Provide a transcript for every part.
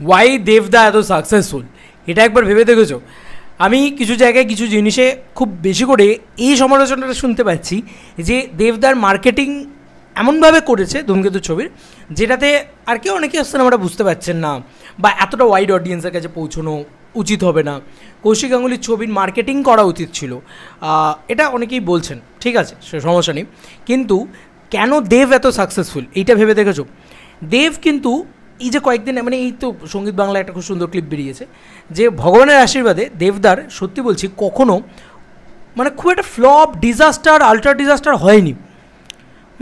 Y দেবদা এত successful এটা একবার ভেবে দেখেছো? আমি কিছু জায়গায় কিছু জিনিসে খুব বেশি করে এই সমালোচনাটা শুনতে পাচ্ছি যে দেবদার মার্কেটিং এমনভাবে করেছে ধূমকেতু ছবির, যেটাতে আর কেউ অনেকে সিনেমাটা বুঝতে পারছেন না বা এতটা ওয়াইড অডিয়েন্সের কাছে পৌঁছানো উচিত হবে না। কৌশিক গাঙ্গুলির ছবির মার্কেটিং করা উচিত ছিল, এটা অনেকেই বলছেন, ঠিক আছে, সে সমস্যা নেই। কিন্তু কেন দেব এত সাকসেসফুল এইটা ভেবে দেখেছো? দেব কিন্তু এই যে কয়েকদিন মানে এই তো সঙ্গীত বাংলা একটা খুব সুন্দর ক্লিপ বেরিয়েছে যে ভগবানের আশীর্বাদে দেবদার সত্যি বলছি কখনো মানে খুব একটা ফ্লপ ডিজাস্টার আল্ট্রা ডিজাস্টার হয়নি,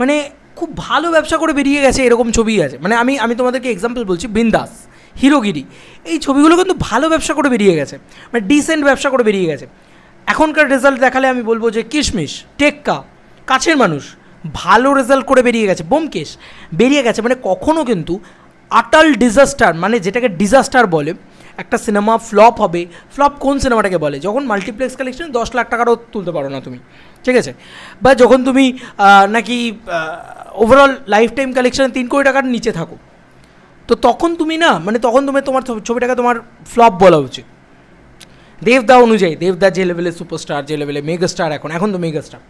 মানে খুব ভালো ব্যবসা করে বেরিয়ে গেছে এরকম ছবি আছে। মানে আমি তোমাদেরকে এক্সাম্পল বলছি, বিন্দাস, হিরোগিরি, এই ছবিগুলো কিন্তু ভালো ব্যবসা করে বেরিয়ে গেছে, মানে ডিসেন্ট ব্যবসা করে বেরিয়ে গেছে। এখনকার রেজাল্ট দেখালে আমি বলবো যে কিশমিশ, টেক্কা, কাছের মানুষ ভালো রেজাল্ট করে বেরিয়ে গেছে, ব্যোমকেশ বেরিয়ে গেছে। মানে কখনও কিন্তু আটাল ডিজাস্টার, মানে যেটাকে ডিজাস্টার বলে, একটা সিনেমা ফ্লপ হবে, ফ্লপ কোন সিনেমাটাকে বলে? যখন মাল্টিপ্লেক্স কালেকশন 10 লাখ টাকারও তুলতে পারো না তুমি, ঠিক আছে, বা যখন তুমি নাকি ওভারঅল লাইফ টাইম কালেকশানে 3 কোটি টাকার নিচে থাকো, তো তখন তুমি না, মানে তখন তুমি তোমার ছবিটাকে তোমার ফ্লপ বলা উচিত। দেবদা অনুযায়ী দেবদা যে লেভেলে সুপারস্টার, যে লেভেলে মেগাস্টার, এখন তো মেগাস্টার,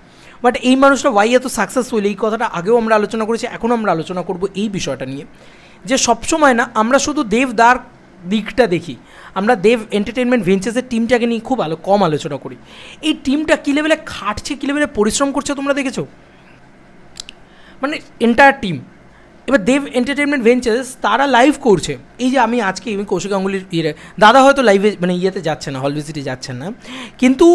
বাট এই মানুষটা ওয়াই এত সাকসেসফুল এই কথাটা আগেও আমরা আলোচনা করেছি, এখনও আমরা আলোচনা করব এই বিষয়টা নিয়ে, যে সবসময় না আমরা শুধু দেবদার দিকটা দেখি, আমরা দেব এন্টারটেনমেন্ট ভেঞ্চার্সের টিমটাকে নিয়ে খুব কম আলোচনা করি। এই টিমটা কী লেভেলে খাটছে, কী লেভেলে পরিশ্রম করছে তোমরা দেখেছো? মানে এন্টায়ার টিম। এবার দেব এন্টারটেনমেন্ট ভেঞ্চার্স তারা লাইভ করছে, এই যে আমি আজকে কৌশিক গাঙ্গুলির দাদা হয়তো লাইভে মানে ইয়েতে যাচ্ছে না, হল ভিজিটে যাচ্ছেন না, কিন্তু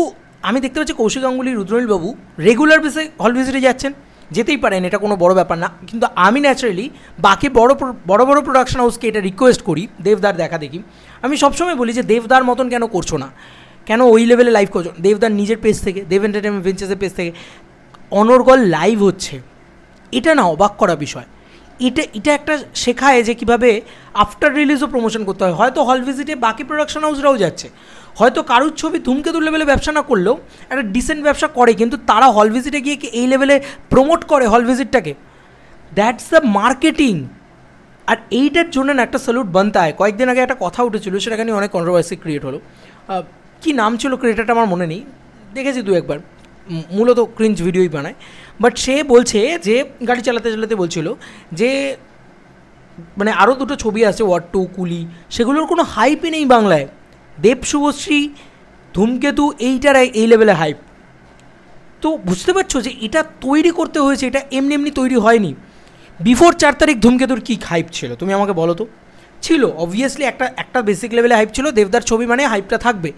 আমি দেখতে পাচ্ছি কৌশিক গাঙ্গুলি, রুদ্রনীলবাবু রেগুলার বেসে হল ভিজিটে যাচ্ছেন, যেতেই পারেন, এটা কোনো বড় ব্যাপার না। কিন্তু আমি ন্যাচারালি বাকি বড় বড় প্রোডাকশন হাউসকে এটা রিকোয়েস্ট করি দেবদার দেখা দেখি। আমি সবসময় বলি যে দেবদার মতন কেন করছো না, কেন ওই লেভেলে লাইভ করছো? দেবদার নিজের পেজ থেকে, দেব এন্টারটেনমেন্ট ভেঞ্চার্সের পেজ থেকে অনর্গল লাইভ হচ্ছে, এটা না অবাক করা বিষয়। এটা একটা শেখায় যে কীভাবে আফটার রিলিজও প্রমোশন করতে হয়। হয়তো হল ভিজিটে বাকি প্রোডাকশন হাউসরাও যাচ্ছে, হয়তো কারুর ছবি ধূমকেতু লেভেলে ব্যবসা না করলেও একটা ডিসেন্ট ব্যবসা করে, কিন্তু তারা হল ভিজিটে গিয়ে কি এই লেভেলে প্রমোট করে হল ভিজিটটাকে? That's the marketing. আর এইটার জন্য না একটা স্যালুট বানতে হয়। কয়েকদিন আগে একটা কথা উঠেছিল, সেটাকে নিয়ে অনেক কন্ট্রোভার্সি ক্রিয়েট হলো। কী নাম ছিল ক্রিয়েটারটা আমার মনে নেই, দেখেছি দু একবার, মূলত ক্রিঞ্জ ভিডিওই বানায়। বাট সে বলছে যে গাড়ি চালাতে চালাতে বলছিল যে মানে আরও দুটো ছবি আছে, ওয়ার 2, কুলি, সেগুলোর কোনো হাইপই নেই বাংলায়। দেব শুভশ্রী, ধূমকেতু, এইটার এই লেভেলে হাইপ। তো বুঝতে পারছো যে এটা তৈরি করতে হয়েছে, এটা এমনি এমনি তৈরি হয়নি। বিফোর 4 তারিখ ধূমকেতুর কী হাইপ ছিল তুমি আমাকে বলো তো? ছিল অবভিয়াসলি একটা বেসিক লেভেলে হাইপ ছিল, দেবদার ছবি মানে হাইপটা থাকবে।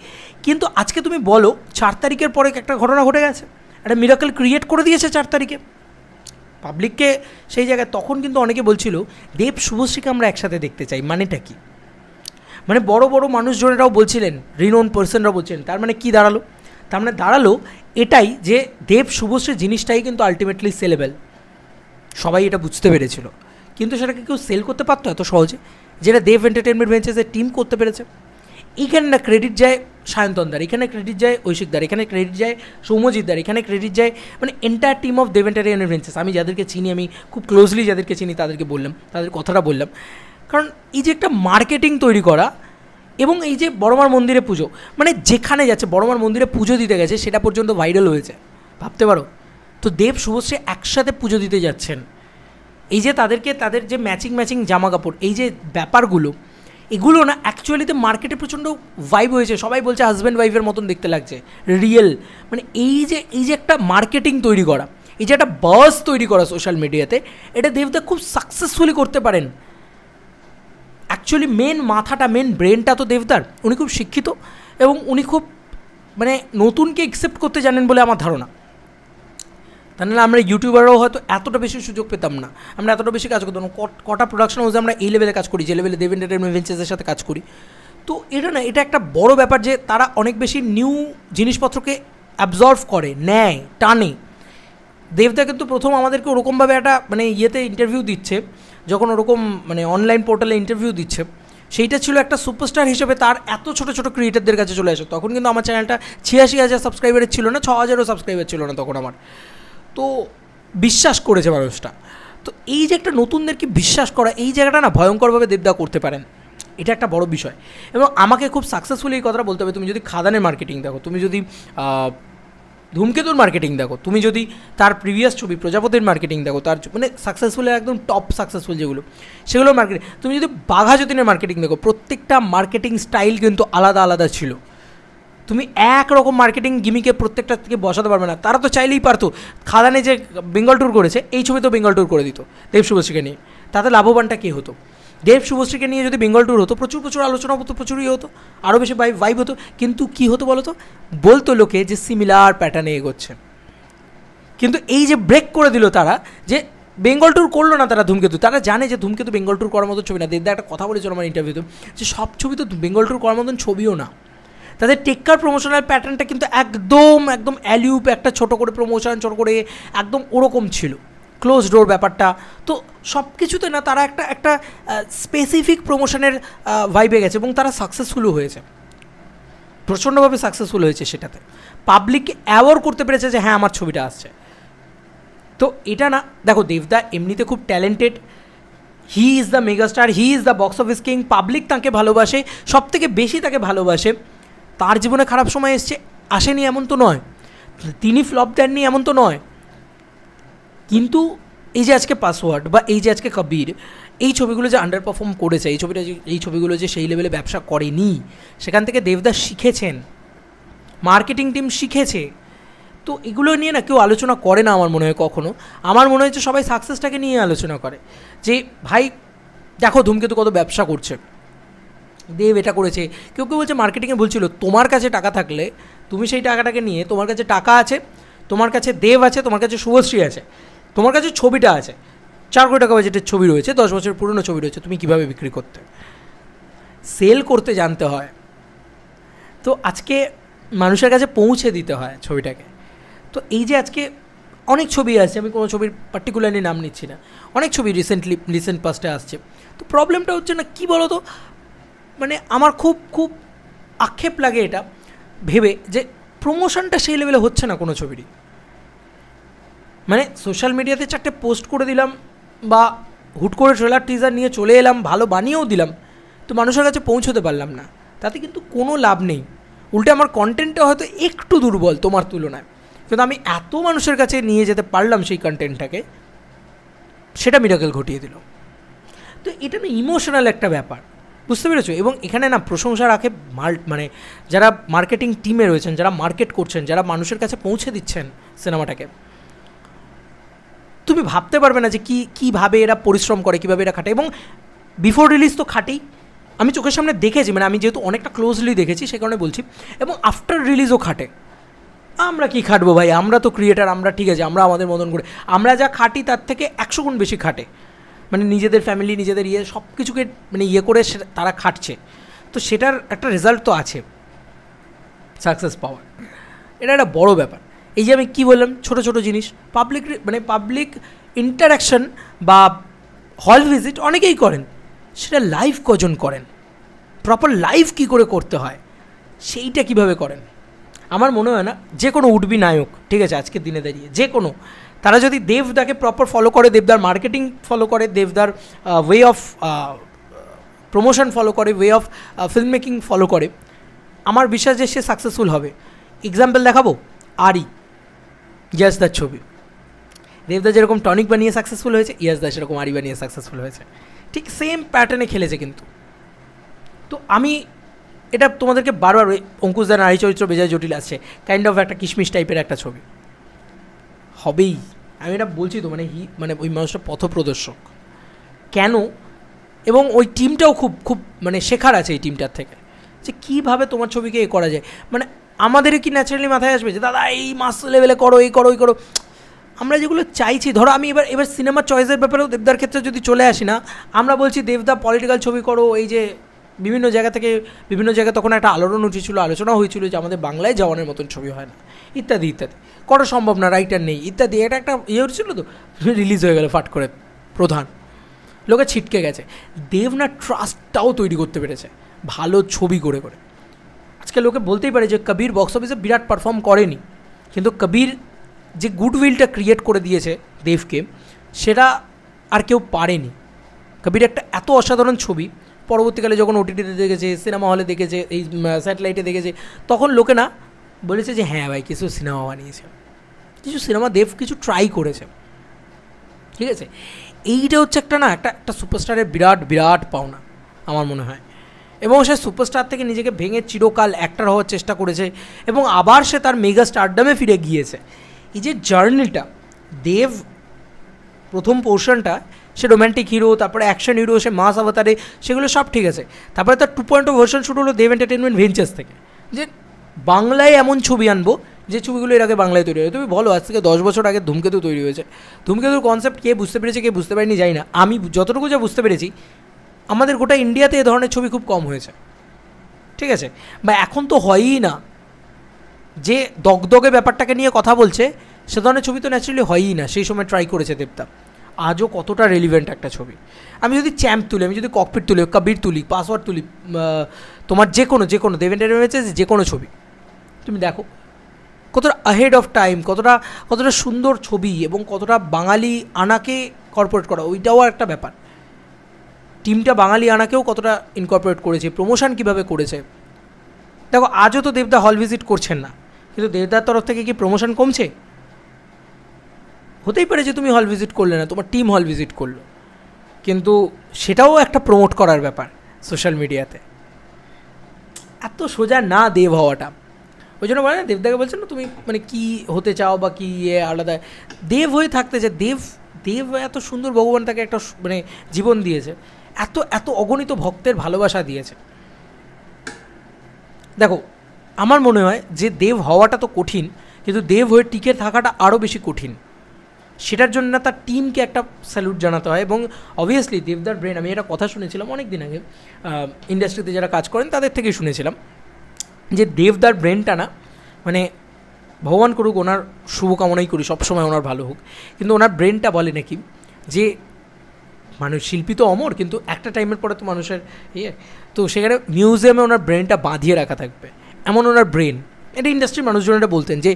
কিন্তু আজকে তুমি বলো 4 তারিখের পরে একটা ঘটনা ঘটে গেছে, একটা মিরাকল ক্রিয়েট করে দিয়েছে 4 তারিখে পাবলিককে সেই জায়গায়। তখন কিন্তু অনেকে বলছিল দেব শুভশ্রীকে আমরা একসাথে দেখতে চাই, মানেটা কি? মানে বড় বড় মানুষজনেরাও বলছিলেন, রিনোন পার্সনরাও বলছিলেন। তার মানে কী দাঁড়ালো? তার মানে দাঁড়ালো এটাই যে দেব শুভশ্রী জিনিসটাই কিন্তু আলটিমেটলি সেলেবেল। সবাই এটা বুঝতে পেরেছিল, কিন্তু সেটাকে কেউ সেল করতে পারতো এত সহজে, যেটা দেব এন্টারটেনমেন্ট ভেঞ্চার্সের টিম করতে পেরেছে। এইখানে না ক্রেডিট যায় সায়ন্তনদার, এখানে ক্রেডিট যায় ঐশিকদার, এখানে ক্রেডিট যায় সৌম্যজিৎদার, এখানে ক্রেডিট যায় মানে entire team of Dev entertainment ventures. আমি যাদেরকে চিনি, আমি খুব ক্লোজলি যাদেরকে চিনি তাদেরকে বললাম, তাদের কথাটা বললাম। কারণ এই যে একটা মার্কেটিং তৈরি করা, এবং এই যে বড়মার মন্দিরে পুজো, মানে যেখানে যাচ্ছে বড়মার মন্দিরে পুজো দিতে গেছে সেটা পর্যন্ত ভাইরাল হয়েছে, ভাবতে পারো। তো দেব শুভশ্রী একসাথে পুজো দিতে যাচ্ছেন, এই যে তাদের যে ম্যাচিং জামা কাপড়, এই যে ব্যাপারগুলো, এগুলো না অ্যাকচুয়ালিতে মার্কেটে প্রচণ্ড ভাইব হয়েছে। সবাই বলছে হাজব্যান্ড ওয়াইফের মতন দেখতে লাগছে, রিয়েল। মানে এই যে একটা মার্কেটিং তৈরি করা, এই যে একটা বাস তৈরি করা সোশ্যাল মিডিয়াতে, এটা দেবদা খুব সাকসেসফুলি করতে পারেন। অ্যাকচুয়ালি মেন মাথাটা, মেন ব্রেনটা তো দেবদার। উনি খুব শিক্ষিত এবং উনি খুব মানে নতুনকে অ্যাকসেপ্ট করতে জানেন বলে আমার ধারণা। তা নাহলে আমরা ইউটিউবাররাও হয়তো এতটা বেশি সুযোগ পেতাম না, আমরা এতটা বেশি কাজ করতাম না। কটা প্রোডাকশন হাউসে আমরা এই লেভেলে কাজ করি, যে লেভেলে দেব এন্টারটেনমেন্ট ভেঞ্চার্সের সাথে কাজ করি। তো এটা একটা বড় ব্যাপার যে তারা অনেক বেশি নিউ জিনিসপত্রকে অ্যাবজর্ভ করে, নেয়, টানে। দেবদা কিন্তু প্রথম আমাদেরকে ওরকমভাবে একটা মানে ইয়েতে ইন্টারভিউ দিচ্ছে, যখন ওরকম মানে অনলাইন পোর্টালে ইন্টারভিউ দিচ্ছে, সেইটা ছিল একটা সুপারস্টার হিসেবে তার এত ছোটো ছোটো ক্রিয়েটারদের কাছে চলে আসে। তখন কিন্তু আমার চ্যানেলটা 86,000 সাবস্ক্রাইবারের ছিল না, 6,000ও সাবস্ক্রাইবার ছিল না তখন আমার। তো বিশ্বাস করেছে মানুষটা। তো এই যে একটা নতুনদেরকে বিশ্বাস করা, এই জায়গাটা না ভয়ঙ্করভাবে দেবদা করতে পারেন। এটা একটা বড় বিষয়। এবং আমাকে খুব সাকসেসফুলি এই কথাটা বলতে হবে, তুমি যদি খাদানের মার্কেটিং দেখো, তুমি যদি ধূমকেতুর মার্কেটিং দেখো, তুমি যদি তার প্রিভিয়াস ছবি প্রজাপতির মার্কেটিং দেখো, তার মানে সাকসেসফুলের একদম টপ সাকসেসফুল যেগুলো সেগুলোর মার্কেটিং, তুমি যদি বাঘা যতীনের মার্কেটিং দেখো, প্রত্যেকটা মার্কেটিং স্টাইল কিন্তু আলাদা আলাদা ছিল। তুমি একরকম মার্কেটিং গিমিকে প্রত্যেকটা থেকে বসাতে পারবে না। তারা তো চাইলেই পারতো, খাদানে যে বেঙ্গল ট্যুর করেছে এই ছবি তো বেঙ্গল ট্যুর করে দিত দেব শুভশ্রীকে নিয়ে, তাতে লাভবানটা কে হতো? দেব শুভশ্রীকে নিয়ে যদি বেঙ্গল ট্যুর হতো প্রচুর প্রচুর আলোচনা হতো, প্রচুরই হতো, আরও বেশি ভাইব হতো। কিন্তু কী হতো বলো তো, বলতো লোকে যে সিমিলার প্যাটার্নে এগোচ্ছে। কিন্তু এই যে ব্রেক করে দিল তারা, যে বেঙ্গল ট্যুর করলো না তারা ধূমকেতু, তারা জানে যে ধূমকেতু বেঙ্গল ট্যুর করার মতো ছবি না। দেবদা একটা কথা বলেছিল আমার ইন্টারভিউতে, যে সব ছবি তো বেঙ্গল ট্যুর করার মতন ছবিও না। তাদের টেক্কার প্রমোশনাল প্যাটার্নটা কিন্তু একদম একদম অ্যালিউপ, একটা ছোটো করে প্রমোশন, ছোটো করে একদম ওরকম ছিল, ক্লোজ ডোর ব্যাপারটা। তো সব কিছুতে না তারা একটা স্পেসিফিক প্রমোশনের ভাইবে গেছে, এবং তারা সাকসেসফুলও হয়েছে, প্রচণ্ডভাবে সাকসেসফুল হয়েছে সেটাতে। পাবলিককে অ্যাওয়ার করতে পেরেছে যে হ্যাঁ আমার ছবিটা আসছে। তো এটা না, দেখো দেবদা এমনিতে খুব talented, he is the megastar, he is the box office king, public তাকে ভালোবাসে, সব থেকে বেশি তাকে ভালোবাসে। তার জীবনে খারাপ সময় এসছে, আসেনি এমন তো নয়, তিনি ফ্লপ দেননি এমন তো নয়। কিন্তু এই যে আজকে পাসওয়ার্ড বা এই যে আজকে কবির, এই ছবিগুলো যে আন্ডার পারফর্ম করেছে, এই ছবিগুলো যে সেই লেভেলে ব্যবসা করেনি, সেখান থেকে দেবদা শিখেছেন, মার্কেটিং টিম শিখেছে। তো এগুলো নিয়ে না কেউ আলোচনা করে না আমার মনে হয় কখনো। আমার মনে হচ্ছে সবাই সাকসেসটাকে নিয়ে আলোচনা করে, যে ভাই দেখো ধূমকেতু কত ব্যবসা করছে, দেব এটা করেছে। কেউ কেউ বলছে মার্কেটিংয়ে বলছিল তোমার কাছে টাকা থাকলে তুমি সেই টাকাটাকে নিয়ে, তোমার কাছে টাকা আছে, তোমার কাছে দেব আছে, তোমার কাছে শুভশ্রী আছে, তোমার কাছে ছবিটা আছে, 4 কোটি টাকা বাজেটের ছবি রয়েছে, 10 বছর পুরনো ছবি রয়েছে, তুমি কীভাবে বিক্রি করতে, সেল করতে জানতে হয়। তো আজকে মানুষের কাছে পৌঁছে দিতে হয় ছবিটাকে। তো এই যে আজকে অনেক ছবি আসছে, আমি কোনো ছবির পার্টিকুলারলি নাম নিচ্ছি না, অনেক ছবি রিসেন্ট পাস্টে আসছে। তো প্রবলেমটা হচ্ছে না কী বলো তো, মানে আমার খুব খুব আক্ষেপ লাগে এটা ভেবে যে প্রমোশনটা সেই লেভেলে হচ্ছে না কোনো ছবিরই। মানে সোশ্যাল মিডিয়াতে 4টে পোস্ট করে দিলাম, বা হুট করে ট্রেলার টিজার নিয়ে চলে এলাম, ভালো বানিয়েও দিলাম, তো মানুষের কাছে পৌঁছতে পারলাম না, তাতে কিন্তু কোনো লাভ নেই। উল্টে আমার কন্টেন্টটা হয়তো একটু দুর্বল তোমার তুলনায়, কিন্তু আমি এত মানুষের কাছে নিয়ে যেতে পারলাম সেই কন্টেন্টটাকে, সেটা মিরাকেল ঘটিয়ে দিল। তো এটা না ইমোশনাল একটা ব্যাপার, বুঝতে পেরেছো? এবং এখানে না প্রশংসা রাখে মানে যারা মার্কেটিং টিমে রয়েছেন, যারা মার্কেট করছেন, যারা মানুষের কাছে পৌঁছে দিচ্ছেন সিনেমাটাকে। তুমি ভাবতে পারবে না যে কীভাবে এরা পরিশ্রম করে, কীভাবে এরা খাটে। এবং বিফোর রিলিজ তো খাটেই, আমি চোখের সামনে দেখেছি, মানে আমি যেহেতু অনেকটা ক্লোজলি দেখেছি সে কারণে বলছি। এবং আফটার রিলিজও খাটে। আমরা কি খাটবো ভাই, আমরা তো ক্রিয়েটার, আমরা ঠিক আছে, আমরা আমাদের মতন করে, আমরা যা খাটি তার থেকে 100 গুণ বেশি খাটে, মানে নিজেদের ফ্যামিলি, নিজেদের সব কিছুকে মানে করে তারা খাটছে। তো সেটার একটা রেজাল্ট তো আছে, সাকসেস পাওয়ার, এটা একটা বড় ব্যাপার। এই যে আমি কী বললাম, ছোটো ছোটো জিনিস, পাবলিক ইন্টারাকশন বা হল ভিজিট অনেকেই করেন, সেটা লাইভ কজন করেন, প্রপার লাইভ কী করে করতে হয় সেইটা কিভাবে করেন। আমার মনে হয় না যে কোনো উডবি নায়ক, ঠিক আছে, আজকের দিনে দাঁড়িয়ে যে কোনো, তারা যদি দেবদাকে প্রপার ফলো করে, দেবদার মার্কেটিং ফলো করে, দেবদার ওয়ে অফ প্রমোশন ফলো করে, way of film making follow করে, আমার বিশ্বাস যে সে সাকসেসফুল হবে। এক্সাম্পল দেখাবো, আরি, ইয়াসদার ছবি, দেবদা যেরকম টনিক বানিয়ে সাকসেসফুল হয়েছে, ইয়াসদা সেরকম আরি বানিয়ে সাকসেসফুল হয়েছে, ঠিক সেম প্যাটার্নে খেলেছে কিন্তু। তো আমি এটা তোমাদেরকে বারবার, অঙ্কুশদা নারী চরিত্র বেজায় জটিল আছে, কাইন্ড অফ একটা কিশমিশ টাইপের একটা ছবি হবেই, আমি এটা বলছি তো, মানে ওই মানুষটা পথপ্রদর্শক কেন। এবং ওই টিমটাও খুব খুব মানে শেখার আছে এই টিমটার থেকে, যে কীভাবে তোমার ছবিকে করা যায়। মানে আমাদেরও কি ন্যাচারালি মাথায় আসবে যে দাদা এই মাস লেভেলে করো, এই করো, ওই করো, আমরা যেগুলো চাইছি। ধরো আমি এবার সিনেমার চয়েসের ব্যাপারেও দেবদার ক্ষেত্রে যদি চলে আসি না, আমরা বলছি দেবদা পলিটিক্যাল ছবি করো, এই যে বিভিন্ন জায়গায় তখন একটা আলোড়ন উঠেছিল, আলোচনা হয়েছিল যে আমাদের বাংলায় জওয়ানের মতন ছবি হয় না, ইত্যাদি ইত্যাদি, করা সম্ভব না, রাইটার নেই ইত্যাদি, এটা একটা হচ্ছিল। তো রিলিজ হয়ে গেল ফাট করে, প্রধান লোকে ছিটকে গেছে। দেব না ট্রাস্টটাও তৈরি করতে পেরেছে ভালো ছবি করে করে। আজকে লোকে বলতেই পারে যে কবির বক্স অফিসে বিরাট পারফর্ম করেনি, কিন্তু কবির যে গুডউইলটা ক্রিয়েট করে দিয়েছে দেবকে, সেটা আর কেউ পারেনি। কবির একটা এত অসাধারণ ছবি, পরবর্তীকালে যখন ওটিটিতে দেখেছে, সিনেমা হলে দেখেছে, এই স্যাটেলাইটে দেখেছে, তখন লোকে না বলেছে যে হ্যাঁ ভাই কিছু সিনেমা বানিয়েছে, কিছু সিনেমা দেব কিছু ট্রাই করেছে, ঠিক আছে। এইটা হচ্ছে একটা না একটা সুপারস্টারের বিরাট বিরাট পাওনা আমার মনে হয়। এবং সে সুপারস্টার থেকে নিজেকে ভেঙে চিরকাল অ্যাক্টর হওয়ার চেষ্টা করেছে এবং আবার সে তার মেগা স্টারডামে ফিরে গিয়েছে। এই যে জার্নিটা, দেব প্রথম পোর্শনটা সে রোম্যান্টিক হিরো, তারপরে অ্যাকশন হিরো, সে মাস অবতারে, সেগুলো সব ঠিক আছে। তারপরে তার 2.0 ভার্সন শুরু হলো দেব এন্টারটেনমেন্ট ভেঞ্চার্স থেকে, যে বাংলায় এমন ছবি আনবো যে ছবিগুলো এর আগে বাংলায় তৈরি হয়। তুমি বলো আজ থেকে 10 বছর আগে ধূমকেতু তৈরি হয়েছে, ধূমকেতুর কনসেপ্ট কে বুঝতে পেরেছে কে বুঝতে পারেনি জানি না, আমি যতটুকু যা বুঝতে পেরেছি আমাদের গোটা ইন্ডিয়াতে এ ধরনের ছবি খুব কম হয়েছে, ঠিক আছে। বা এখন তো হয়ই না, যে দগদগে ব্যাপারটাকে নিয়ে কথা বলছে সে ধরনের ছবি তো ন্যাচারালি হয়ই না। সেই সময় ট্রাই করেছে দেবদা, আজও কতটা রেলিভেন্ট একটা ছবি। আমি যদি চ্যাম্প তুলি, আমি যদি ককপিট তুলি, কবির তুলি, পাসওয়ার্ড তুলি, তোমার যে কোনো দেব এন্টারটেনমেন্টের যে কোনো ছবি তুমি দেখো, কতটা আহেড অফ টাইম, কতটা সুন্দর ছবি এবং কতটা বাঙালি আনাকে কর্পোরেট করা, ওইটাও একটা ব্যাপার। টিমটা বাঙালি আনাকেও কতটা ইনকর্পোরেট করেছে, প্রমোশন কীভাবে করেছে। দেখো আজও তো দেবদা হল ভিজিট করছেন না, কিন্তু দেবদার তরফ থেকে কি প্রমোশন কমছে? হতেই পারে যে তুমি হল ভিজিট করলে না, তোমার টিম হল ভিজিট করলো, কিন্তু সেটাও একটা প্রমোট করার ব্যাপার সোশ্যাল মিডিয়াতে। এত সোজা না দেব হওয়াটা, ওই জন্য বলে না দেবদাকে বলছেন না তুমি মানে কী হতে চাও বা কী আলাদা দেব হয়ে থাকতে চায়। দেব এত সুন্দর, ভগবান তাকে একটা মানে জীবন দিয়েছে, এত অগণিত ভক্তের ভালোবাসা দিয়েছে। দেখো আমার মনে হয় যে দেব হওয়াটা তো কঠিন, কিন্তু দেব হয়ে টিকে থাকাটা আরও বেশি কঠিন। সেটার জন্য তার টিমকে একটা স্যালুট জানাতে হয়। এবং অবভিয়াসলি দেবদার ব্রেন, আমি একটা কথা শুনেছিলাম অনেক দিন আগে, ইন্ডাস্ট্রিতে যারা কাজ করেন তাদের থেকেই শুনেছিলাম যে দেবদার ব্রেনটা না, মানে ভগবান করুক, ওনার শুভকামনাই করি, সবসময় ওনার ভালো হোক, কিন্তু ওনার ব্রেনটা বলে নাকি যে মানুষ শিল্পী তো অমর, কিন্তু একটা টাইমের পরে তো মানুষের তো সেখানে মিউজিয়ামে ওনার ব্রেনটা বাঁধিয়ে রাখা থাকবে, এমন ওনার ব্রেন। এটা ইন্ডাস্ট্রির মানুষজনেরা বলতেন যে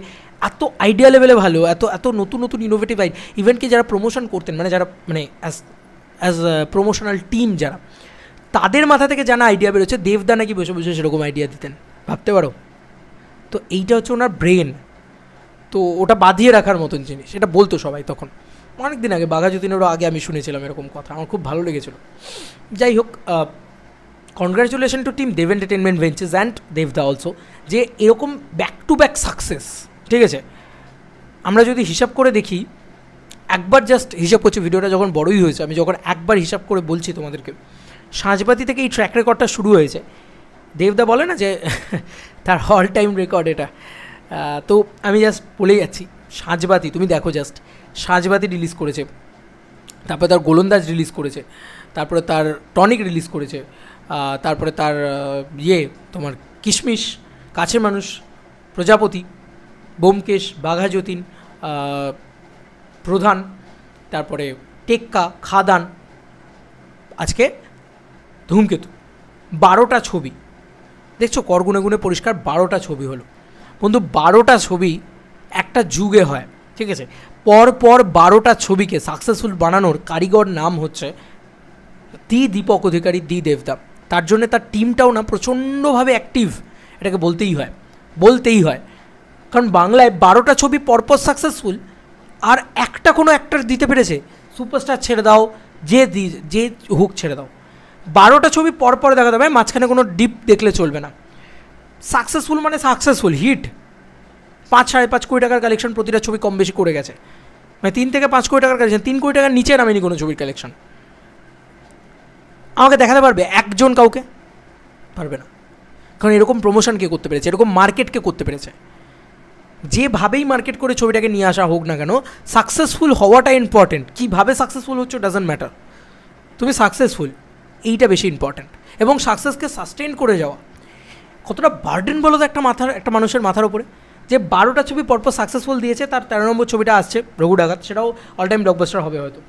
এত আইডিয়া লেভেলে ভালো, এত নতুন ইনোভেটিভ ইভেন কি যারা প্রমোশন করতেন, মানে যারা মানে অ্যাজ প্রমোশনাল টিম যারা, তাদের মাথা থেকে জানা আইডিয়া বেরোচ্ছে, দেবদা নাকি বসে বসে সেরকম আইডিয়া দিতেন, ভাবতে পারো। তো এইটা হচ্ছে ওনার ব্রেন, তো ওটা বাঁধিয়ে রাখার মতন জিনিস, এটা বলতো সবাই তখন অনেক দিন আগে, বাঘা যতীনেরও আগে আমি শুনেছিলাম এরকম কথা, আমার খুব ভালো লেগেছিলো। যাই হোক, congratulation to team Dev entertainment ventures and দেবদা অলসো, যে এরকম ব্যাক টু ব্যাক সাকসেস, ঠিক আছে। আমরা যদি হিসাব করে দেখি, একবার জাস্ট হিসাব করছি, ভিডিওটা যখন বড়ই হয়েছে, আমি যখন একবার হিসাব করে বলছি তোমাদেরকে, সাঁঝবাতি থেকে এই ট্র্যাক রেকর্ডটা শুরু হয়েছে। দেবদা বলে না যে তার অল টাইম রেকর্ড এটা, তো আমি জাস্ট বলে যাচ্ছি, সাঁঝবাতি তুমি দেখো, জাস্ট সাঁঝবাতি রিলিজ করেছে, তারপরে তার গোলন্দাজ রিলিজ করেছে, তারপরে তার টনিক রিলিজ করেছে, তারপরে তার তোমার কিশমিশ, কাছের মানুষ, প্রজাপতি, ব্যোমকেশ, বাঘা যতীন, প্রধান, তারপরে টেক্কা, খাদান, আজকে ধূমকেতু, 12টা ছবি দেখছো, করগুনে গুনে পরিষ্কার 12টা ছবি হলো বন্ধু। 12টা ছবি একটা যুগে হয়, ঠিক আছে। পর 12টা ছবিকে সাকসেসফুল বানানোর কারিগর নাম হচ্ছে দীপক অধিকারী, দেবদা। তার জন্য তার টিমটাও না প্রচণ্ডভাবে অ্যাক্টিভ, এটাকে বলতেই হয়। কারণ বাংলায় 12টা ছবি পরপর সাকসেসফুল, আর একটা কোনো অ্যাক্টর দিতে পেরেছে, সুপারস্টার ছেড়ে দাও, যে হুক ছেড়ে দাও, 12টা ছবি পরপর দেখাতে হবে, মাঝখানে কোনো ডিপ দেখলে চলবে না। সাকসেসফুল মানে সাকসেসফুল হিট, 5-5.5 কোটি টাকার কালেকশন প্রতিটা ছবি কম বেশি করে গেছে, মানে 3 থেকে 5 কোটি টাকার কালেকশন, 3 কোটি টাকার নিচে নামেনি কোনো ছবির কালেকশন। আমাকে দেখাতে পারবে একজন? কাউকে পারবে না, কারণ এরকম প্রমোশন কে করতে পেরেছে, এরকম মার্কেট কে করতে পেরেছে। যেভাবেই মার্কেট করে ছবিটাকে নিয়ে আসা হোক না কেন, সাকসেসফুল হওয়াটা ইম্পর্টেন্ট। কীভাবে সাকসেসফুল হচ্ছে ডাজন্ট ম্যাটার, তুমি সাকসেসফুল, এইটা বেশি ইম্পর্টেন্ট। এবং সাকসেসকে সাস্টেন করে যাওয়া কতটা বার্ডেন বলো তো একটা মানুষের মাথার উপরে, যে 12টা ছবি পরপর সাকসেসফুল দিয়েছে, তার 13 নম্বর ছবিটা আসছে রঘু ডাকাত, সেটাও অল টাইম ব্লকবাস্টার হবে হয়তো।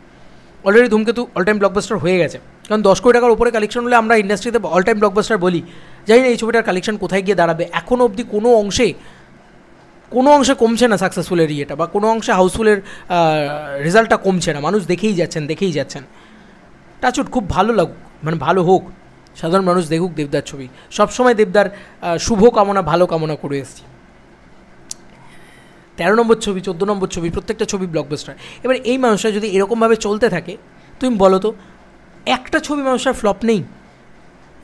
অলরেডি ধূমকেতু অল টাইম ব্লকবাস্টার হয়ে গেছে, কারণ 10 কোটি টাকার উপরে কালেকশন হলে আমরা ইন্ডাস্ট্রিতে অল টাইম ব্লকবাস্টার বলি। জানি না এই ছবিটার কালেকশন কোথায় গিয়ে দাঁড়াবে, এখনও অবধি কোনো অংশে কমছে না সাকসেসফুলের ইয়েটা, বা কোনো অংশে হাউসফুলের রেজাল্টটা কমছে না, মানুষ দেখেই যাচ্ছেন। টাচউড খুব ভালো লাগুক, মানে ভালো হোক, সাধারণ মানুষ দেখুক দেবদার ছবি, সবসময় দেবদার শুভ কামনা ভালো কামনা করে এসেছি। 13 নম্বর ছবি, 14 নম্বর ছবি, প্রত্যেকটা ছবি ব্লকবাস্টার। এবার এই মানুষরা যদি এরকমভাবে চলতে থাকে, তুমি বলো তো একটা ছবি মানুষের ফ্লপ নেই?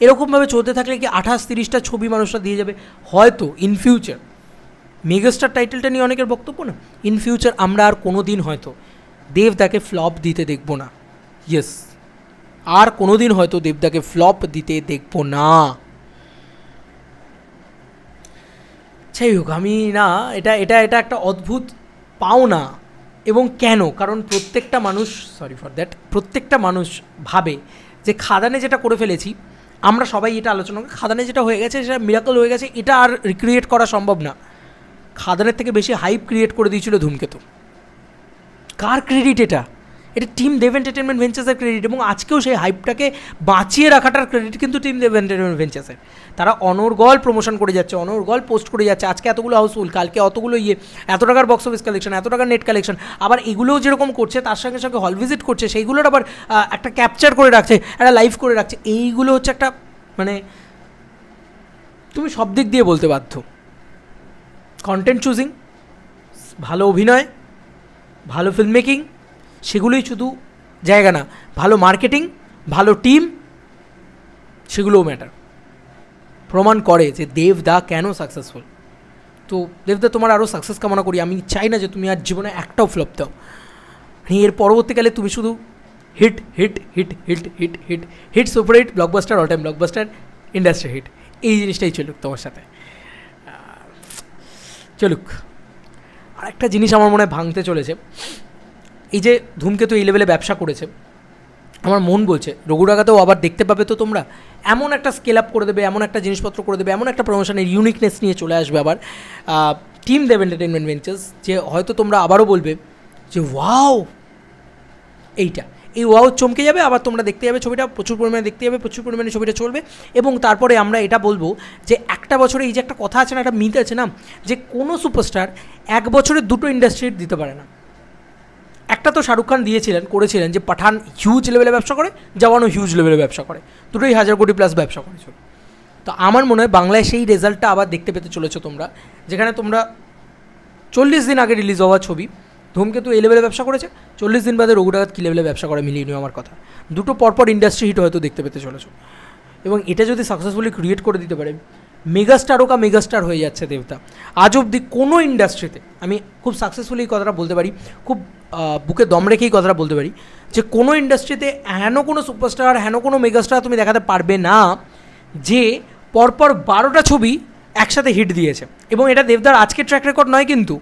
এরকমভাবে চলতে থাকলে কি 28-30টা ছবি মানুষরা দিয়ে যাবে? হয়তো ইন ফিউচার, মেগাস্টার টাইটেলটা নিয়ে অনেকের বক্তব্য না, ইন ফিউচার আমরা আর কোনো দিন হয়তো দেবদাকে ফ্লপ দিতে দেখব না। ইয়েস, আর কোনো দিন হয়তো দেবদাকে ফ্লপ দিতে দেখব না। যাই হোক, আমি না এটা এটা এটা একটা অদ্ভুত পাওনা। এবং কেন? কারণ প্রত্যেকটা মানুষ, সরি ফর দ্যাট, প্রত্যেকটা মানুষ ভাবে যে খাদানে যেটা করে ফেলেছি, আমরা সবাই এটা আলোচনা করি, খাদানে যেটা হয়ে গেছে সেটা মিরাকল হয়ে গেছে, এটা আর রিক্রিয়েট করা সম্ভব না। খাদানের থেকে বেশি হাইপ ক্রিয়েট করে দিয়েছিল ধূমকেতু। কার ক্রেডিট এটা? এটা টিম দেব এন্টারটেনমেন্ট ভেঞ্চার্সের ক্রেডিট। এবং আজকেও সেই হাইপটাকে বাঁচিয়ে রাখাটার ক্রেডিট কিন্তু টিম দেব এন্টারটেনমেন্ট ভেঞ্চার্সের। তারা অনর্গল প্রমোশন করে যাচ্ছে, অনর্গল পোস্ট করে যাচ্ছে, আজকে এতগুলো হাউসফুল, কালকে অতগুলো এত টাকার বক্স অফিস কালেকশন, এত টাকার নেট কালেকশন। আবার এগুলোও যেরকম করছে তার সঙ্গে সঙ্গে হল ভিজিট করছে, সেইগুলোর আবার একটা ক্যাপচার করে রাখছে, একটা লাইভ করে রাখছে। এইগুলো হচ্ছে একটা মানে তুমি সব দিক দিয়ে বলতে বাধ্য। কন্টেন্ট চুজিং, ভালো অভিনয়, ভালো ফিল্ম মেকিং, সেগুলোই শুধু জায়গা না, ভালো মার্কেটিং, ভালো টিম, সেগুলোও ম্যাটার। প্রমাণ করে যে দেবদা কেন সাকসেসফুল। তো দেবদা, তোমার আরও সাকসেস কামনা করি। আমি চাই না যে তুমি আর জীবনে একটাও ফ্লপ দাও। এর পরবর্তীকালে তুমি শুধু hit hit hit hit hit hit hit super hit, blockbuster, all time blockbuster, industry hit, এই জিনিসটাই চলুক তোমার সাথে, চলুক। আর একটা জিনিস আমার মনে হয় ভাঙতে চলেছে, এই যে ধূমকেতু এই লেভেলে ব্যবসা করেছে, আমার মন বলছে রঘুরাগাতেও আবার দেখতে পাবে তো তোমরা, এমন একটা স্কেল আপ করে দেবে, এমন একটা জিনিসপত্র করে দেবে, এমন একটা প্রমোশনের ইউনিকনেস নিয়ে চলে আসবে আবার টিম দেব এন্টারটেনমেন্ট ভেঞ্চার্স, যে হয়তো তোমরা আবারও বলবে যে ওয়াও, এই ওয়াও চমকে যাবে। আবার তোমরা দেখতে যাবে ছবিটা, প্রচুর পরিমাণে দেখতে যাবে, প্রচুর পরিমাণে ছবিটা চলবে। এবং তারপরে আমরা এটা বলবো যে একটা বছরে, এই যে একটা কথা আছে না, একটা মিথ আছে না, যে কোনো সুপারস্টার এক বছরে দুটো ইন্ডাস্ট্রি দিতে পারে না। একটা তো শাহরুখ খান করেছিলেন যে পাঠান হিউজ লেভেলে ব্যবসা করে, জওয়ানও হিউজ লেভেলে ব্যবসা করে, দুটোই 1000 কোটি প্লাস ব্যবসা করেছিল। তো আমার মনে হয় বাংলায় সেই রেজাল্টটা আবার দেখতে পেতে চলেছো তোমরা, যেখানে তোমরা 40 দিন আগে রিলিজ হওয়া ছবি ধূমকেতু এই লেভেলে ব্যবসা করেছে, 40 দিন বাদে রঘুরাগাত কী লেভেলে ব্যবসা করে মিলিয়ে নিও আমার কথা। দুটো পরপর ইন্ডাস্ট্রি হিট হয়তো দেখতে পেতে চলেছো। এবং এটা যদি সাকসেসফুলি ক্রিয়েট করে দিতে পারে, মেগাস্টার হয়ে যাচ্ছে দেবদা। আজ অবধি কোনো ইন্ডাস্ট্রিতে, আমি খুব সাকসেসফুলি এই কথাটা বলতে পারি, খুব বুকে দম রেখেই কথাটা বলতে পারি, যে কোনো ইন্ডাস্ট্রিতে হেন কোনো সুপারস্টার, হেন কোনো মেগাস্টার তুমি দেখাতে পারবে না যে পরপর 12টা ছবি একসাথে হিট দিয়েছে। এবং এটা দেবদার আজকের ট্র্যাক রেকর্ড নয়, কিন্তু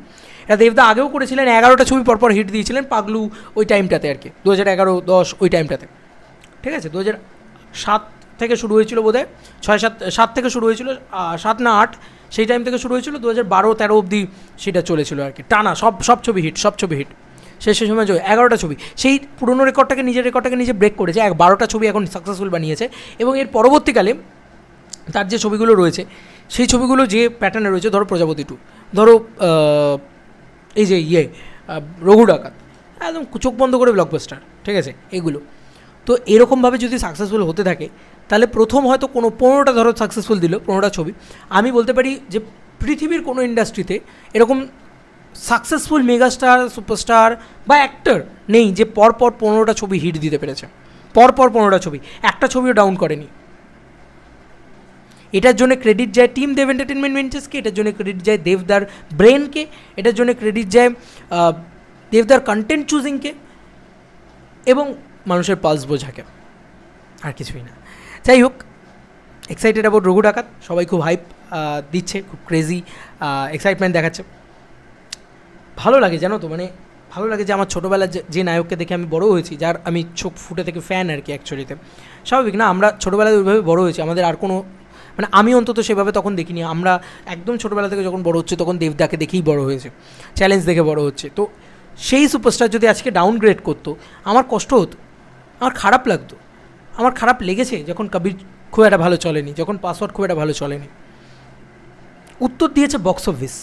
এটা দেবদা আগেও করেছিলেন, 11টা ছবি পরপর হিট দিয়েছিলেন, পাগলু ওই টাইমটাতে আর কি, 2011-10 ওই টাইমটাতে, ঠিক আছে। 2007 থেকে শুরু হয়েছিল বোধহয়, 6-7 থেকে শুরু হয়েছিল, 7 না 8 সেই টাইম থেকে শুরু হয়েছিল, 2012-13 অবধি সেটা চলেছিল আর কি, টানা সব ছবি হিট, সেই সময় 11টা ছবি, সেই পুরনো রেকর্ডটাকে নিজে ব্রেক করেছে, 12টা ছবি এখন সাকসেসফুল বানিয়েছে। এবং এর পরবর্তীকালে তার যে ছবিগুলো রয়েছে, সেই ছবিগুলো যে প্যাটার্নে রয়েছে, ধরো প্রজাপতি 2, ধরো এই যে রঘু ডাকাত, একদম চোখ বন্ধ করে ব্লকবাস্টার, ঠিক আছে, এগুলো। তো এরকমভাবে যদি সাকসেসফুল হতে থাকে, তাহলে প্রথম হয়তো কোনো 15টা ধরো সাকসেসফুল দিল, 15টা ছবি, আমি বলতে পারি যে পৃথিবীর কোনো ইন্ডাস্ট্রিতে এরকম সাকসেসফুল মেগাস্টার, সুপারস্টার বা অ্যাক্টর নেই যে পরপর 15টা ছবি হিট দিতে পেরেছে, পরপর 15টা ছবি, একটা ছবিও ডাউন করেনি। এটার জন্য ক্রেডিট যায় টিম দেব এন্টারটেনমেন্ট ভেঞ্চার্সকে, এটার জন্য ক্রেডিট যায় দেবদার ব্রেনকে, এটার জন্য ক্রেডিট যায় দেবদার কন্টেন্ট চুজিংকে এবং মানুষের পালস বোঝাকে, আর কিছুই না। যাই হোক, এক্সাইটেড অ্যাবাউট রঘু ডাকাত, সবাই খুব হাইপ দিচ্ছে, খুব ক্রেজি এক্সাইটমেন্ট দেখাচ্ছে। ভালো লাগে জানো তো, মানে ভালো লাগে যে আমার ছোটোবেলার যে নায়ককে দেখে আমি বড়ো হয়েছি, যার আমি চোখ ফুটে থেকে ফ্যান আর কি, অ্যাকচুয়ালিতে স্বাভাবিক না, আমরা ছোটোবেলায় ওইভাবে বড়ো হয়েছি, আমাদের আর কোনো, মানে আমি অন্তত সেভাবে তখন দেখিনি। আমরা একদম ছোটোবেলা থেকে যখন বড়ো হচ্ছে, তখন দেবদাকে দেখেই বড়ো হয়েছে, চ্যালেঞ্জ দেখে বড়ো হচ্ছে। তো সেই সুপারস্টার যদি আজকে ডাউনগ্রেড করতো, আমার কষ্ট হতো, আমার খারাপ লাগতো, আমার খারাপ লেগেছে যখন কবির খুব একটা ভালো চলেনি, যখন পাসওয়ার্ড খুব একটা ভালো চলেনি। উত্তর দিয়েছে বক্স অফিস।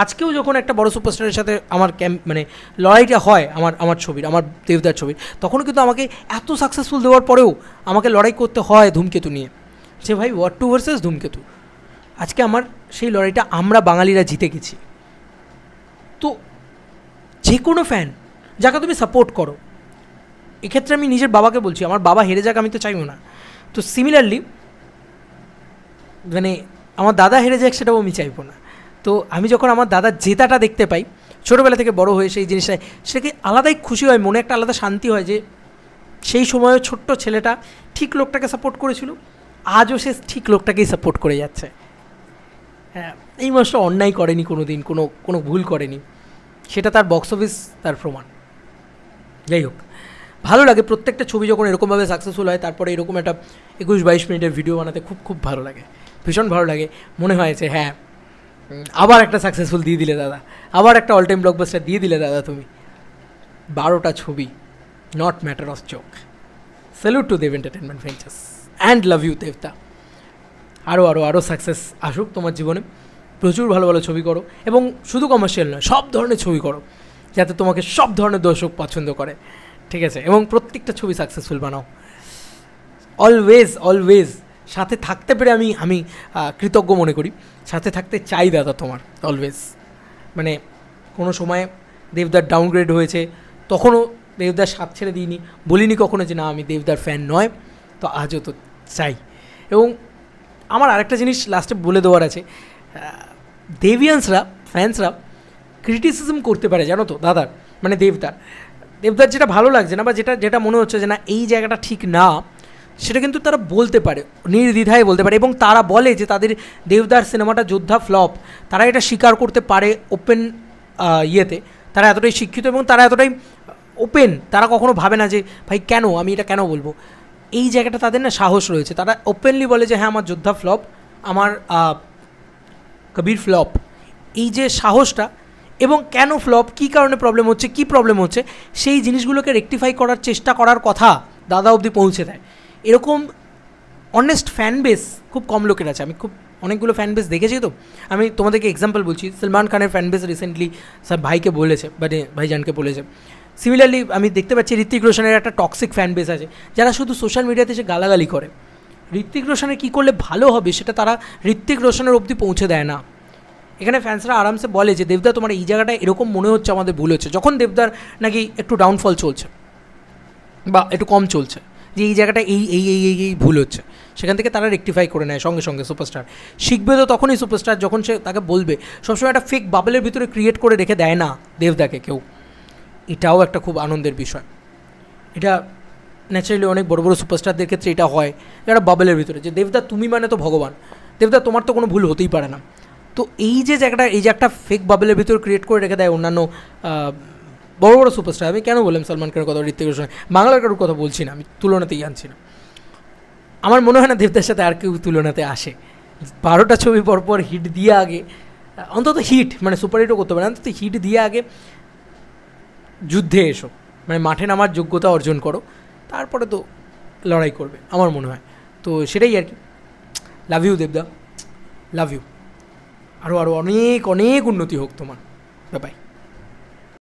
আজকেও যখন একটা বড় সুপারস্টারের সাথে আমার মানে লড়াইটা হয় আমার ছবির, আমার দেবদার ছবির, তখনও কিন্তু আমাকে এত সাকসেসফুল দেওয়ার পরেও আমাকে লড়াই করতে হয় ধূমকেতু নিয়ে, যে ভাই ওয়াট টু ভার্সেস ধূমকেতু। আজকে আমার সেই লড়াইটা আমরা বাঙালিরা জিতে গেছি। তো যে কোনো ফ্যান যাকে তুমি সাপোর্ট করো, এক্ষেত্রে আমি নিজের বাবাকে বলছি, আমার বাবা হেরে যাক আমি তো চাইবো না। তো সিমিলারলি মানে আমার দাদা হেরে যাক সেটাও আমি চাইবো না। তো আমি যখন আমার দাদার জেতাটা দেখতে পাই ছোটোবেলা থেকে বড় হয়ে, সেই জিনিসটায় সেটাকে আলাদাই খুশি হয়, মনে একটা আলাদা শান্তি হয় যে সেই সময় ছোট্ট ছেলেটা ঠিক লোকটাকে সাপোর্ট করেছিল, আজও সে ঠিক লোকটাকেই সাপোর্ট করে যাচ্ছে। হ্যাঁ, এই মানুষটা অন্যায় করেনি কোনো দিন, কোনো ভুল করেনি, সেটা তার বক্স অফিস তার প্রমাণ। যাই হোক, ভালো লাগে প্রত্যেকটা ছবি যখন এরকমভাবে সাকসেসফুল হয়, তারপরে এরকম একটা 21-22 মিনিটের ভিডিও বানাতে খুব ভালো লাগে, ভীষণ ভালো লাগে। মনে হয় যে হ্যাঁ, আবার একটা সাকসেসফুল দিয়ে দিলে দাদা, আবার একটা অল টাইম ব্লকবাস্টার দিয়ে দিলে দাদা তুমি। 12টা ছবি, নট ম্যাটার অফ চোখ। Salute to Dev entertainment ventures and love you দেবদা। আরও সাকসেস আসুক তোমার জীবনে, প্রচুর ভালো ভালো ছবি করো, এবং শুধু কমার্শিয়াল নয়, সব ধরনের ছবি করো, যাতে তোমাকে সব ধরনের দর্শক পছন্দ করে, ঠিক আছে? এবং প্রত্যেকটা ছবি সাকসেসফুল বানাও। অলওয়েজ সাথে থাকতে পেরে আমি কৃতজ্ঞ মনে করি, সাথে থাকতে চাই দাদা তোমার অলওয়েজ। মানে কোনো সময় দেবদার ডাউনগ্রেড হয়েছে, তখনও দেবদার সাথ ছেড়ে দিইনি, বলিনি কখনো যে না আমি দেবদার ফ্যান নয়, তো আজও তো চাই। এবং আমার আরেকটা জিনিস লাস্টে বলে দেওয়ার আছে, দেবিয়ান্সরা ফ্যান্সরা ক্রিটিসিজম করতে পারে জানো তো দাদার, মানে দেবদার যেটা ভালো লাগছে না, বা যেটা মনে হচ্ছে যে না এই জায়গাটা ঠিক না, সেটা কিন্তু তারা বলতে পারে, নির্দ্বিধায় বলতে পারে। এবং তারা বলে যে তাদের দেবদার সিনেমাটা যোদ্ধা ফ্লপ, তারা এটা স্বীকার করতে পারে ওপেন ইয়েতে। তারা এতটাই শিক্ষিত এবং তারা এতটাই ওপেন, তারা কখনো ভাবে না যে ভাই কেন আমি এটা কেন বলবো। এই জায়গাটা তাদের না সাহস রয়েছে, তারা ওপেনলি বলে যে হ্যাঁ আমার যোদ্ধা ফ্লপ, আমার কবির ফ্লপ। এই যে সাহসটা, এবং কেন ফ্লপ, কী কারণে প্রবলেম হচ্ছে, সেই জিনিসগুলোকে রেকটিফাই করার চেষ্টা করার কথা দাদা অবধি পৌঁছে দেয়। এরকম অনেস্ট ফ্যান বেস খুব কম লোকের আছে। আমি অনেকগুলো ফ্যান বেস দেখেছি, তো আমি তোমাদেরকে এক্সাম্পল বলছি। সলমান খানের ফ্যান বেস রিসেন্টলি স্যার ভাইকে বলেছে, মানে ভাইজানকে বলেছে। সিমিলারলি আমি দেখতে পাচ্ছি ঋত্বিক রোশনের একটা টক্সিক ফ্যান বেস আছে, যারা শুধু সোশ্যাল মিডিয়াতে এসে গালাগালি করে। ঋত্বিক রোশনের কী করলে ভালো হবে সেটা তারা ঋত্বিক রোশনের অবধি পৌঁছে দেয় না। এখানে ফ্যান্সরা আরামসে বলে যে দেবদা তোমার এই জায়গাটায় এরকম মনে হচ্ছে, আমাদের ভুল হচ্ছে, যখন দেবদার নাকি একটু ডাউনফল চলছে বা একটু কম চলছে, যে এই জায়গাটা এই ভুল হচ্ছে, সেখান থেকে তারা রেকটিফাই করে নেয় সঙ্গে সঙ্গে। সুপারস্টার শিখবে তো তখনই সুপারস্টার, যখন সে তাকে বলবে। সবসময় একটা ফেক বাবলের ভিতরে ক্রিয়েট করে রেখে দেয় না দেবদাকে কেউ। এটাও একটা খুব আনন্দের বিষয়। এটা ন্যাচারালি অনেক বড় বড় সুপারস্টারদের ক্ষেত্রে এটা হয়, একটা বাবলের ভিতরে, যে দেবদা তুমি মানে তো ভগবান, দেবদা তোমার তো কোনো ভুল হতেই পারে না। তো এই যে একটা ফেক বাবলের ভিতরে ক্রিয়েট করে রেখে দেয় অন্যান্য বড় বড় সুপারস্টার। আমি কেন বললাম সলমান খানের কথা, ঋত্বিক রোশন, বাংলার কারোর কথা বলছি না, আমি তুলনাতেই আনছি না। আমার মনে হয় না দেবদার সাথে আর কেউ তুলনাতে আসে। 12টা ছবি পরপর হিট দিয়ে আগে, অন্তত হিট মানে সুপার হিটও করতে পারে, অন্তত হিট দিয়ে আগে যুদ্ধে এসো, মানে মাঠে নামার যোগ্যতা অর্জন করো, তারপরে তো লড়াই করবে আমার মনে হয়। তো সেটাই আর কি। লাভ ইউ দেবদা, লাভ ইউ। আরও অনেক উন্নতি হোক তোমার। বাই।